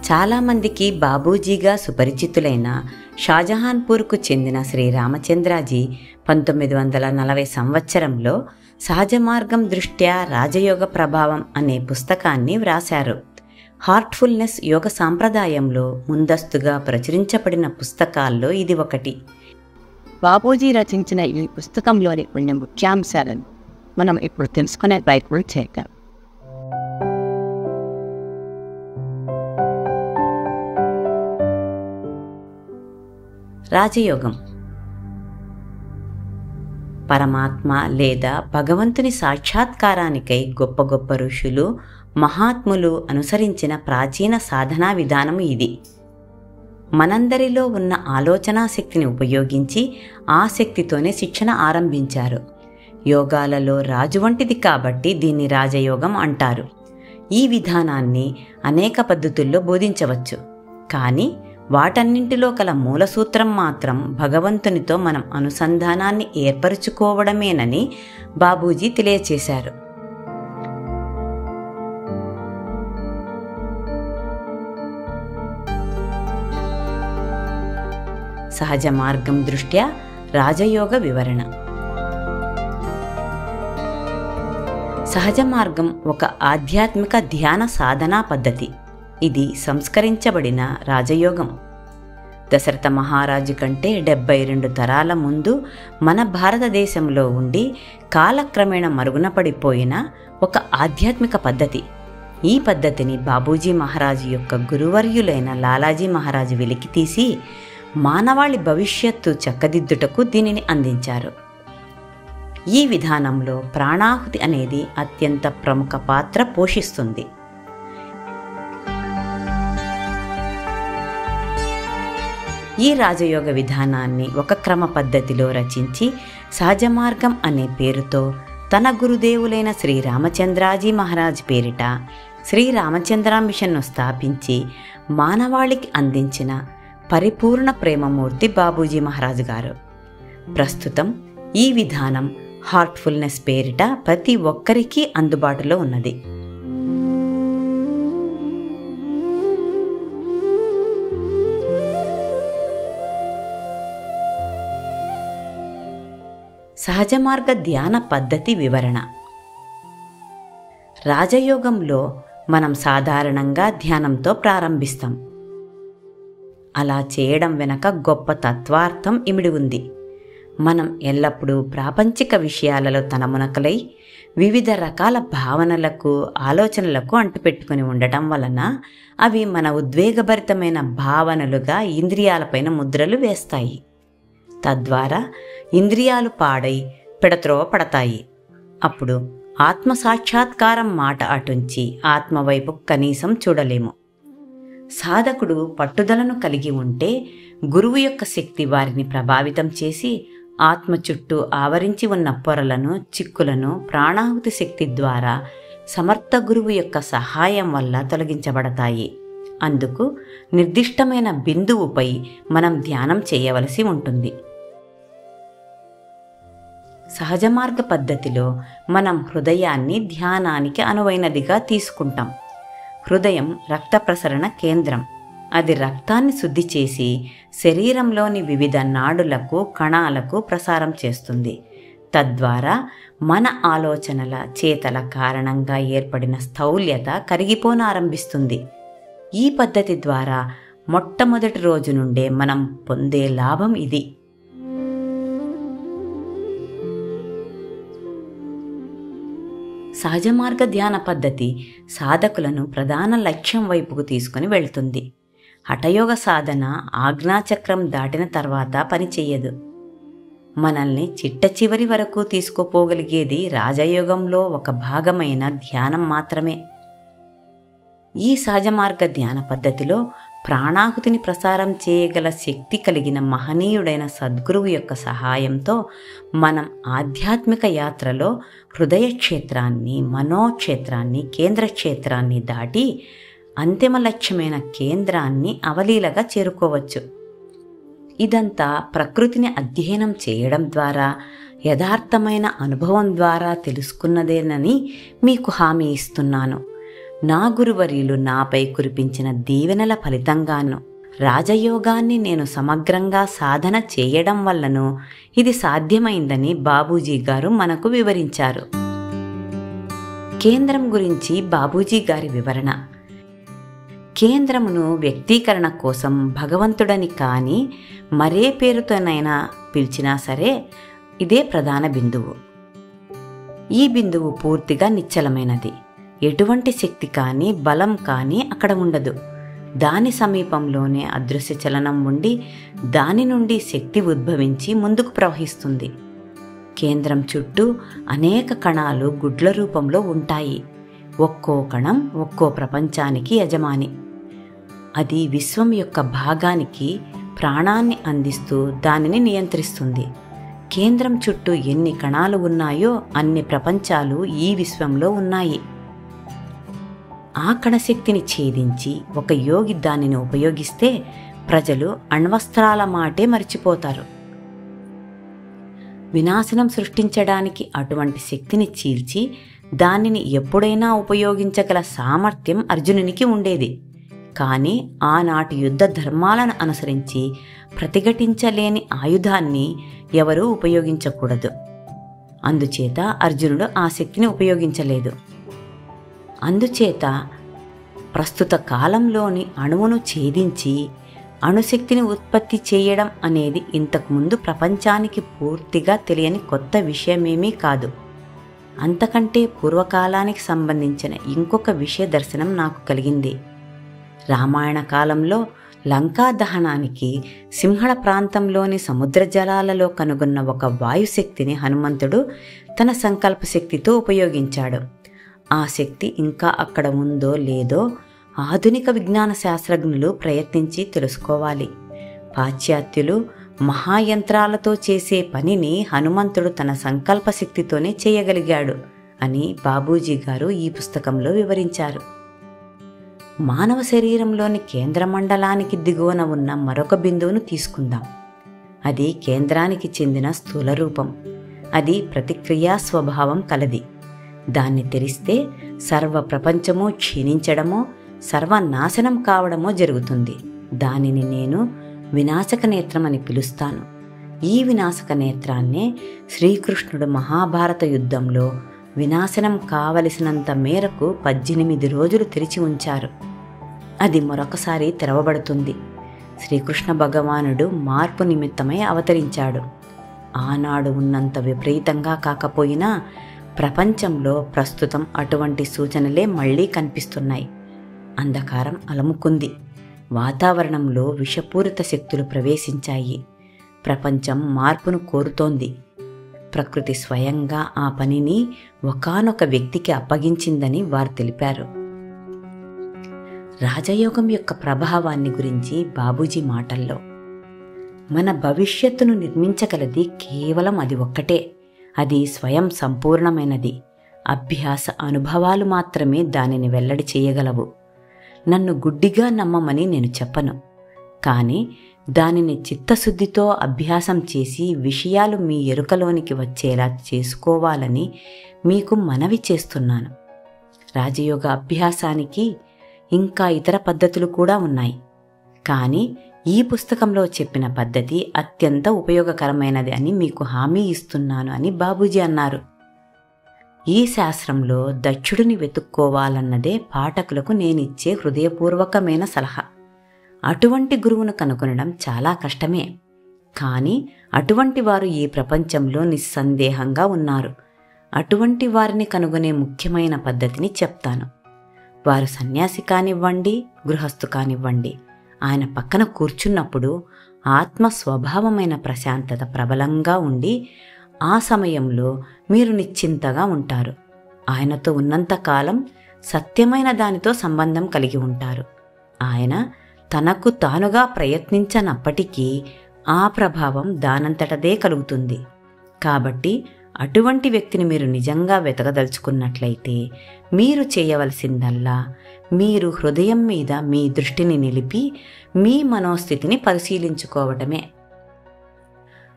చాలామందికి బాబూజీగా సుపరిచితులైన షాజహాన్పూర్కు చెందిన శ్రీ రామచంద్రాజీ 1940 సంవత్సరంలో సహజ మార్గం దృష్ట్యా రాజయోగ ప్రభావం అనే పుస్తకాన్ని వ్రాశారు. హార్ట్ఫుల్నెస్ యోగ సాంప్రదాయంలో ముందస్తుగా ప్రచురించబడిన పుస్తకాల్లో ఇది ఒకటి. బాబూజీ రచించిన ఈ పుస్తకంలోని కొన్ని ముఖ్యాంశాలను మనం ఇప్పుడు తెలుసుకునే ప్రయత్నం చేద్దాం. రాజయోగం పరమాత్మ లేదా భగవంతుని సాక్షాత్కారానికై గొప్ప గొప్ప ఋషులు, మహాత్ములు అనుసరించిన ప్రాచీన సాధనా విధానం ఇది. మనందరిలో ఉన్న ఆలోచనా శక్తిని ఉపయోగించి ఆ శక్తితోనే శిక్షణ ఆరంభించారు. యోగాలలో రాజు వంటిది కాబట్టి దీన్ని రాజయోగం అంటారు. ఈ విధానాన్ని అనేక పద్ధతుల్లో బోధించవచ్చు, కానీ వాటన్నింటిలో కల మూలసూత్రం మాత్రం భగవంతునితో మనం అనుసంధానాన్ని ఏర్పరచుకోవడమేనని బాబూజీ తెలియచేశారు. సహజ మార్గం దృష్ట్యా రాజయోగ వివరణ. సహజ మార్గం ఒక ఆధ్యాత్మిక ధ్యాన సాధనా పద్ధతి. ఇది సంస్కరించబడిన రాజయోగం. దశరథ మహారాజు కంటే 72 తరాల ముందు మన భారతదేశంలో ఉండి కాలక్రమేణా మరుగున పడిపోయిన ఒక ఆధ్యాత్మిక పద్ధతి. ఈ పద్ధతిని బాబూజీ మహారాజు యొక్క గురువర్యులైన లాలాజీ మహారాజు వెలికితీసి మానవాళి భవిష్యత్తు చక్కదిద్దుటకు దీనిని అందించారు. ఈ విధానంలో ప్రాణాహుతి అనేది అత్యంత ప్రముఖ పాత్ర పోషిస్తుంది. ఈ రాజయోగ విధానాన్ని ఒక క్రమ పద్ధతిలో రచించి సహజ మార్గం అనే పేరుతో తన గురుదేవులైన శ్రీ రామచంద్రాజీ మహారాజ్ పేరిట శ్రీ రామచంద్ర మిషన్ను స్థాపించి మానవాళికి అందించిన పరిపూర్ణ ప్రేమమూర్తి బాబూజీ మహారాజ్ గారు. ప్రస్తుతం ఈ విధానం హార్ట్ఫుల్నెస్ పేరిట ప్రతి ఒక్కరికి అందుబాటులో ఉన్నది. సహజ మార్గ ధ్యాన పద్ధతి వివరణ. రాజయోగంలో మనం సాధారణంగా ధ్యానంతో ప్రారంభిస్తాం. అలా చేయడం వెనక గొప్ప తత్వార్థం ఇమిడి ఉంది. మనం ఎల్లప్పుడూ ప్రాపంచిక విషయాలలో తనమునకలై వివిధ రకాల భావనలకు, ఆలోచనలకు అంటుపెట్టుకుని ఉండటం వలన అవి మన ఉద్వేగభరితమైన భావనలుగా ఇంద్రియాలపైన ముద్రలు వేస్తాయి. తద్వారా ఇంద్రియాలు పాడై పెడత్రోవ పడతాయి. అప్పుడు ఆత్మసాక్షాత్కారం మాట అటుంచి ఆత్మవైపు కనీసం చూడలేము. సాధకుడు పట్టుదలను కలిగి ఉంటే గురువు యొక్క శక్తి వారిని ప్రభావితం చేసి ఆత్మ చుట్టూ ఆవరించి ఉన్న పొరలను, చిక్కులను ప్రాణాహుతి శక్తి ద్వారా సమర్థ గురువు యొక్క సహాయం వల్ల తొలగించబడతాయి. అందుకు నిర్దిష్టమైన బిందువుపై మనం ధ్యానం చేయవలసి ఉంటుంది. సహజ మార్గ పద్ధతిలో మనం హృదయాన్ని ధ్యానానికి అనువైనదిగా తీసుకుంటాం. హృదయం రక్త ప్రసరణ కేంద్రం. అది రక్తాన్ని శుద్ధి చేసి శరీరంలోని వివిధ నాడులకు, కణాలకు ప్రసారం చేస్తుంది. తద్వారా మన ఆలోచనల, చేతల కారణంగా ఏర్పడిన స్థౌల్యత కరిగిపోనారంభిస్తుంది. ఈ పద్ధతి ద్వారా మొట్టమొదటి రోజు నుండే మనం పొందే లాభం ఇది. సహజ మార్గ ధ్యాన పద్ధతి సాధకులను ప్రధాన లక్ష్యం వైపుకు తీసుకుని వెళ్తుంది. హఠయోగ సాధన ఆజ్ఞాచక్రం దాటిన తర్వాత పనిచెయ్యదు. మనల్ని చిట్ట చివరి వరకు తీసుకుపోగలిగేది రాజయోగంలో ఒక భాగమైన ధ్యానం మాత్రమే. ఈ సహజ మార్గ ధ్యాన పద్ధతిలో ప్రాణాహుతిని ప్రసారం చేయగల శక్తి కలిగిన మహనీయుడైన సద్గురువు యొక్క సహాయంతో మనం ఆధ్యాత్మిక యాత్రలో హృదయ క్షేత్రాన్ని, మనోక్షేత్రాన్ని, కేంద్రక్షేత్రాన్ని దాటి అంతిమ లక్ష్యమైన కేంద్రాన్ని అవలీలగా చేరుకోవచ్చు. ఇదంతా ప్రకృతిని అధ్యయనం చేయడం ద్వారా, యథార్థమైన అనుభవం ద్వారా తెలుసుకున్నదేనని మీకు హామీ ఇస్తున్నాను. నా గురువర్యులు నాపై కురిపించిన దీవెనల ఫలితంగాను రాజయోగాన్ని నేను సమగ్రంగా సాధన చేయడం వల్లనూ ఇది సాధ్యమైందని బాబూజీ గారు మనకు వివరించారు. కేంద్రం గురించి బాబూజీ గారి వివరణ. కేంద్రమును వ్యక్తీకరణ కోసం భగవంతుడని కానీ మరే పేరుతోనైనా పిలిచినా సరే ఇదే ప్రధాన బిందువు. ఈ బిందువు పూర్తిగా నిశ్చలమైనది. ఎటువంటి శక్తి కానీ బలం కానీ అక్కడ ఉండదు. దాని సమీపంలోనే అదృశ్య చలనం ఉండి దాని నుండి శక్తి ఉద్భవించి ముందుకు ప్రవహిస్తుంది. కేంద్రం చుట్టూ అనేక కణాలు గుడ్ల రూపంలో ఉంటాయి. ఒక్కో కణం ఒక్కో ప్రపంచానికి యజమాని. అది విశ్వం యొక్క భాగానికి ప్రాణాన్ని అందిస్తూ దానిని నియంత్రిస్తుంది. కేంద్రం చుట్టూ ఎన్ని కణాలు ఉన్నాయో అన్ని ప్రపంచాలు ఈ విశ్వంలో ఉన్నాయి. ఆ కణశక్తిని ఛేదించి ఒక యోగి దానిని ఉపయోగిస్తే ప్రజలు అణ్వస్త్రాల మాటే మరిచిపోతారు. వినాశనం సృష్టించడానికి అటువంటి శక్తిని చీల్చి దానిని ఎప్పుడైనా ఉపయోగించగల సామర్థ్యం అర్జునునికి ఉండేది. కానీ ఆనాటి యుద్ధ ధర్మాలను అనుసరించి ప్రతిఘటించలేని ఆయుధాన్ని ఎవరూ ఉపయోగించకూడదు. అందుచేత అర్జునుడు ఆ శక్తిని ఉపయోగించలేదు. అందుచేత ప్రస్తుత కాలంలోని అణువును ఛేదించి అణుశక్తిని ఉత్పత్తి చేయడం అనేది ఇంతకుముందు ప్రపంచానికి పూర్తిగా తెలియని కొత్త విషయమేమీ కాదు. అంతకంటే పూర్వకాలానికి సంబంధించిన ఇంకొక విషయ దర్శనం నాకు కలిగింది. రామాయణ కాలంలో లంకా దహనానికి సింహళ ప్రాంతంలోని సముద్ర జలాలలో కనుగొన్న ఒక వాయుశక్తిని హనుమంతుడు తన సంకల్ప శక్తితో ఉపయోగించాడు. ఆ శక్తి ఇంకా అక్కడ ఉందో లేదో ఆధునిక విజ్ఞాన శాస్త్రజ్ఞులు ప్రయత్నించి తెలుసుకోవాలి. పాశ్చాత్యులు మహాయంత్రాలతో చేసే పనిని హనుమంతుడు తన సంకల్ప శక్తితోనే చేయగలిగాడు అని బాబూజీ గారు ఈ పుస్తకంలో వివరించారు. మానవ శరీరంలోని కేంద్ర మండలానికి దిగువన ఉన్న మరొక బిందువును తీసుకుందాం. అది కేంద్రానికి చెందిన స్థూల రూపం. అది ప్రతిక్రియా స్వభావం కలది. దాన్ని తెరిస్తే సర్వ ప్రపంచము క్షీణించడమో సర్వనాశనం కావడమో జరుగుతుంది. దానిని నేను వినాశక నేత్రం అని పిలుస్తాను. ఈ వినాశక నేత్రాన్నే శ్రీకృష్ణుడు మహాభారత యుద్ధంలో వినాశనం కావలసినంత మేరకు 18 రోజులు తెరిచి ఉంచారు. అది మరొకసారి తెరవబడుతుంది. శ్రీకృష్ణ భగవానుడు మార్పు నిమిత్తమై అవతరించాడు. ఆనాడు ఉన్నంత విపరీతంగా కాకపోయినా ప్రపంచంలో ప్రస్తుతం అటువంటి సూచనలే మళ్లీ కనిపిస్తున్నాయి. అంధకారం అలముకుంది. వాతావరణంలో విషపూరిత శక్తులు ప్రవేశించాయి. ప్రపంచం మార్పును కోరుతోంది. ప్రకృతి స్వయంగా ఆ పనిని ఒకానొక వ్యక్తికి అప్పగించిందని వారు తెలిపారు. రాజయోగం యొక్క ప్రభావాన్ని గురించి బాబూజీ మాటల్లో, మన భవిష్యత్తును నిర్మించగలది కేవలం అది ఒక్కటే. అది స్వయం సంపూర్ణమైనది. అభ్యాస అనుభవాలు మాత్రమే దానిని వెల్లడి చేయగలవు. నన్ను గుడ్డిగా నమ్మమని నేను చెప్పను, కానీ దానిని చిత్తశుద్ధితో అభ్యాసం చేసి విషయాలు మీ ఎరుకలోనికి వచ్చేలా చేసుకోవాలని మీకు మనవి చేస్తున్నాను. రాజయోగ అభ్యాసానికి ఇంకా ఇతర పద్ధతులు కూడా ఉన్నాయి, కానీ ఈ పుస్తకంలో చెప్పిన పద్ధతి అత్యంత ఉపయోగకరమైనది అని మీకు హామీ ఇస్తున్నాను అని బాబూజీ అన్నారు. ఈ శాస్త్రంలో దక్షుడిని వెతుక్కోవాలన్నదే పాఠకులకు నేనిచ్చే హృదయపూర్వకమైన సలహా. అటువంటి గురువును కనుగొనడం చాలా కష్టమే, కానీ అటువంటి వారు ఈ ప్రపంచంలో నిస్సందేహంగా ఉన్నారు. అటువంటి వారిని కనుగొనే ముఖ్యమైన పద్ధతిని చెప్తాను. వారు సన్యాసి కానివ్వండి, గృహస్థు కానివ్వండి, ఆయన పక్కన కూర్చున్నప్పుడు ఆత్మ స్వభావమైన ప్రశాంతత ప్రబలంగా ఉండి ఆ సమయంలో మీరు నిశ్చింతగా ఉంటారు. ఆయనతో ఉన్నంతకాలం సత్యమైన దానితో సంబంధం కలిగి ఉంటారు. ఆయన తనకు తానుగా ప్రయత్నించనప్పటికీ ఆ ప్రభావం దానంతటదే కలుగుతుంది. కాబట్టి అటువంటి వ్యక్తిని మీరు నిజంగా వెతకదలుచుకున్నట్లయితే మీరు చేయవలసిందల్లా మీరు హృదయం మీద మీ దృష్టిని నిలిపి మీ మనోస్థితిని పరిశీలించుకోవటమే.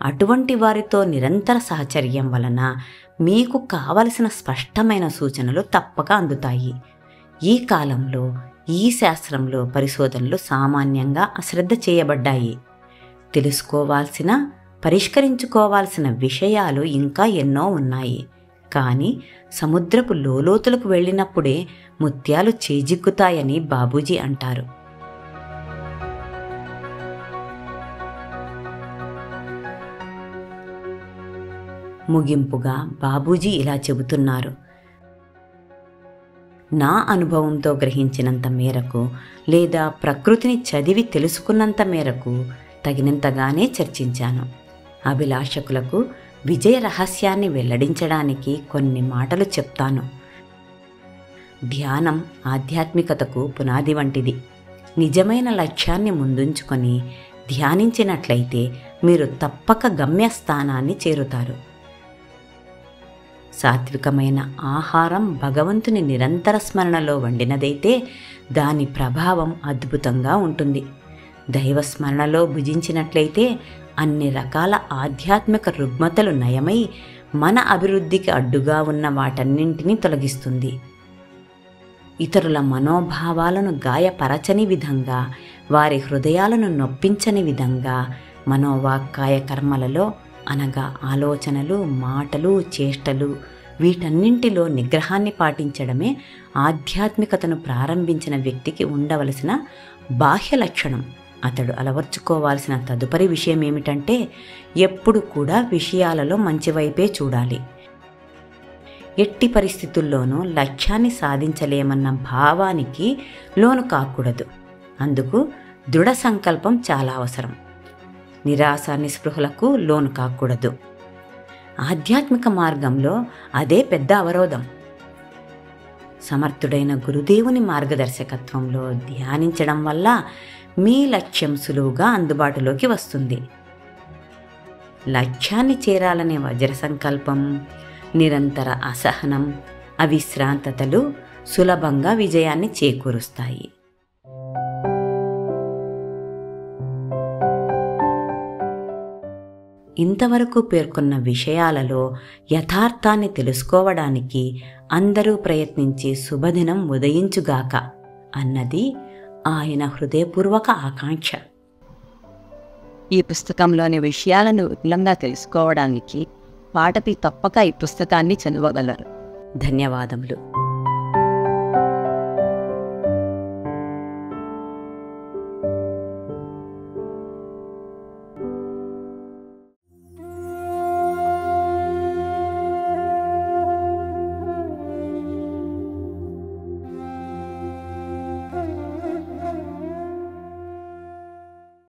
అటువంటి వారితో నిరంతర సహచర్యం వలన మీకు కావలసిన స్పష్టమైన సూచనలు తప్పక అందుతాయి. ఈ కాలంలో ఈ శాస్త్రంలో పరిశోధనలు సామాన్యంగా అశ్రద్ధ చేయబడ్డాయి. తెలుసుకోవాల్సిన, పరిష్కరించుకోవాల్సిన విషయాలు ఇంకా ఎన్నో ఉన్నాయి. కానీ సముద్రపు లోలోతులకు వెళ్ళినప్పుడే ముత్యాలు చేజిక్కుతాయని బాబూజీ అంటారు. ముగింపుగా బాబూజీ ఇలా చెబుతున్నారు: నా అనుభవంతో గ్రహించినంత మేరకు లేదా ప్రకృతిని చదివి తెలుసుకున్నంత మేరకు తగినంతగానే చర్చించాను. అభిలాషకులకు విజయ రహస్యాన్ని వెల్లడించడానికి కొన్ని మాటలు చెప్తాను. ధ్యానం ఆధ్యాత్మికతకు పునాది వంటిది. నిజమైన లక్ష్యాన్ని ముందుంచుకొని ధ్యానించినట్లయితే మీరు తప్పక గమ్యస్థానాన్ని చేరుతారు. సాత్వికమైన ఆహారం భగవంతుని నిరంతర స్మరణలో వండినదైతే దాని ప్రభావం అద్భుతంగా ఉంటుంది. దైవస్మరణలో భుజించినట్లయితే అన్ని రకాల ఆధ్యాత్మిక రుగ్మతలు నయమై మన అభివృద్ధికి అడ్డుగా ఉన్న వాటన్నింటినీ తొలగిస్తుంది. ఇతరుల మనోభావాలను గాయపరచని విధంగా, వారి హృదయాలను నొప్పించని విధంగా మనోవాక్కాయ కర్మలలో అనగా ఆలోచనలు, మాటలు, చేష్టలు వీటన్నింటిలో నిగ్రహాన్ని పాటించడమే ఆధ్యాత్మికతను ప్రారంభించిన వ్యక్తికి ఉండవలసిన బాహ్య లక్షణం. అతడు అలవర్చుకోవాల్సిన తదుపరి విషయం ఏమిటంటే ఎప్పుడు కూడా విషయాలలో మంచివైపే చూడాలి. ఎట్టి పరిస్థితుల్లోనూ లక్ష్యాన్ని సాధించలేమన్న భావానికి లోను కాకూడదు. అందుకు దృఢ సంకల్పం చాలా అవసరం. నిరాశ నిస్పృహలకు లోను కాకూడదు. ఆధ్యాత్మిక మార్గంలో అదే పెద్ద అవరోధం. సమర్థుడైన గురుదేవుని మార్గదర్శకత్వంలో ధ్యానించడం వల్ల మీ లక్ష్యం సులువుగా అందుబాటులోకి వస్తుంది. లక్ష్యాన్ని చేరాలనే వజ్ర సంకల్పం, నిరంతర అసహనం, అవిశ్రాంతతలు సులభంగా విజయాన్ని చేకూరుస్తాయి. ఇంతవరకు పేర్కొన్న విషయాలలో యథార్థాన్ని తెలుసుకోవడానికి అందరూ ప్రయత్నించే శుభదినం ఉదయించుగాక అన్నది ఆయన హృదయపూర్వక ఆకాంక్ష. ఈ పుస్తకంలోని విషయాలను విపులంగా తెలుసుకోవడానికి పాఠకులు తప్పక ఈ పుస్తకాన్ని చదవగలరు. ధన్యవాదములు.